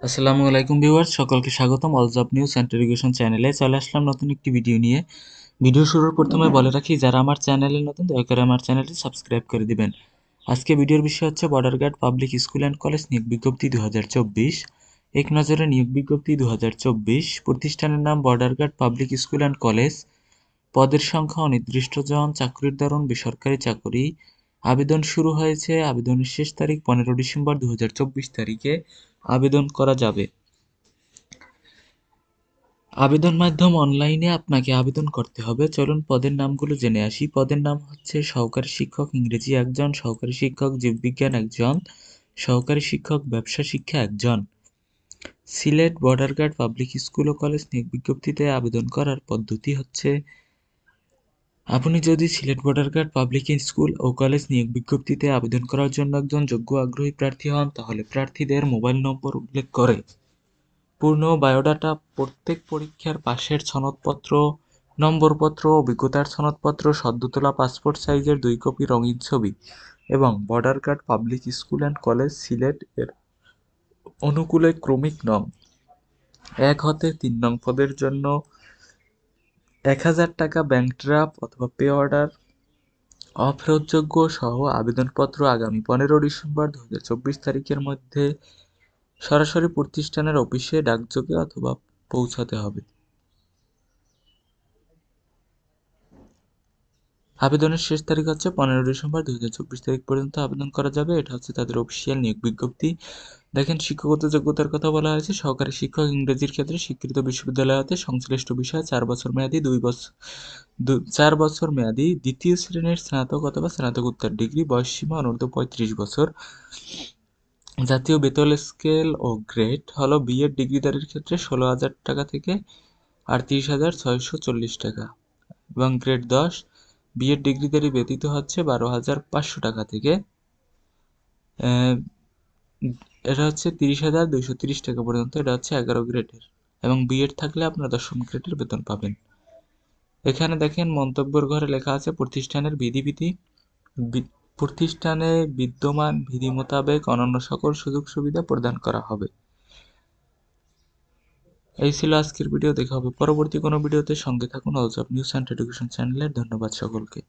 আসসালামু আলাইকুম ভিউয়ার্স, সকলকে স্বাগতম all job news and education চ্যানেলে। চলে আসলাম নতুন একটি ভিডিও নিয়ে। ভিডিও শুরুর প্রথমে বলে রাখি, যারা আমার চ্যানেলে নতুন দয়া করে আমার চ্যানেলটি সাবস্ক্রাইব করে দিবেন। আজকে ভিডিওর বিষয় হচ্ছে border guard public school and college নিয়োগ বিজ্ঞপ্তি 2024। এক নজরে নিয়োগ বিজ্ঞপ্তি 2024। প্রতিষ্ঠানের নাম border guard public school and college. পদের সংখ্যা অনির্দিষ্টজন, চাকরির ধরন বেসরকারি চাকরি। আবেদন শুরু হয়েছে, আবেদনের শেষ তারিখ 15 ডিসেম্বর 2024 তারিখে আবেদন করা যাবে। আবেদন মাধ্যম অনলাইনে আপনাকে আবেদন করতে হবে। চলুন পদের নামগুলো জেনে আসি। পদের নাম হচ্ছে সহকারী শিক্ষক ইংরেজি একজন, সহকারী শিক্ষক জীববিজ্ঞান একজন, সহকারী শিক্ষক ব্যবসা শিক্ষা একজন। Sylhet border guard public school ও কলেজ নিয়োগ বিজ্ঞপ্তিতে আবেদন করার পদ্ধতি হচ্ছে, আপনি যদি Sylhet border guard public school ও কলেজ নিয়োগ বিজ্ঞপ্তিতে আবেদন করার জন্য একজন যোগ্য আগ্রহী প্রার্থী হন, তাহলে প্রার্থীদের মোবাইল নম্বর উল্লেখ করে পূর্ণ বায়োডাটা, প্রত্যেক পরীক্ষার পাশের সনদপত্র, নম্বরপত্র, অভিজ্ঞতার সনদপত্র, সদ্য তোলা পাসপোর্ট সাইজের 2 কপি রঙিন ছবি এবং border guard public school and college Sylhet এর অনুকূলে ক্রমিক নং 1 হতে 3 নং পদের জন্য 1000 টাকা ব্যাংক ড্রাফট অথবা পে অর্ডার অফেরতযোগ্য সহ আবেদনপত্র আগামী 15 ডিসেম্বর 2024 তারিখের মধ্যে সরাসরি প্রতিষ্ঠানের অফিসে ডাকযোগে অথবা পৌঁছাতে হবে। আবেদনের শেষ তারিখ হচ্ছে 15 ডিসেম্বর 2024 তারিখ পর্যন্ত আবেদন করা যাবে। এটা হচ্ছে তাদের অফিসিয়াল নিয়োগ বিজ্ঞপ্তি। দেখেন, শিক্ষাগত যোগ্যতার কথা বলা হয়েছে। সহকারী শিক্ষক ইংরেজির ক্ষেত্রে স্বীকৃত বিশ্ববিদ্যালয় হতে সংশ্লিষ্ট বিষয়ে 4 বছর মেয়াদী 4 বছর মেয়াদী দ্বিতীয় শ্রেণীর স্নাতক অথবা স্নাতকোত্তর ডিগ্রি। বয়সসীমা অনূর্ধ্ব 35 বছর। জাতীয় বেতন স্কেল ও গ্রেড হলো বিএড ডিগ্রিধারীর ক্ষেত্রে 16,000 টাকা থেকে 38,640 টাকা এবং গ্রেড 10 বিএড ডিগ্রিধারী ব্যতীত হচ্ছে 12,500 টাকা থেকে এটা হচ্ছে 30,230 টাকা পর্যন্ত। এটা হচ্ছে 11 গ্রেডের এবং বিএড থাকলে আপনারা 10ম গ্রেডের বেতন পাবেন। এখানে দেখেন, মন্তব্যের ঘরে লেখা আছে প্রতিষ্ঠানের প্রতিষ্ঠানে বিদ্যমান বিধি মোতাবেক অন্যান্য সকল সুযোগ সুবিধা প্রদান করা হবে। এই ছিল আজকের ভিডিও। দেখা হবে পরবর্তী কোনো ভিডিওতে। সঙ্গে থাকুন all job news and education চ্যানেলের। ধন্যবাদ সকলকে।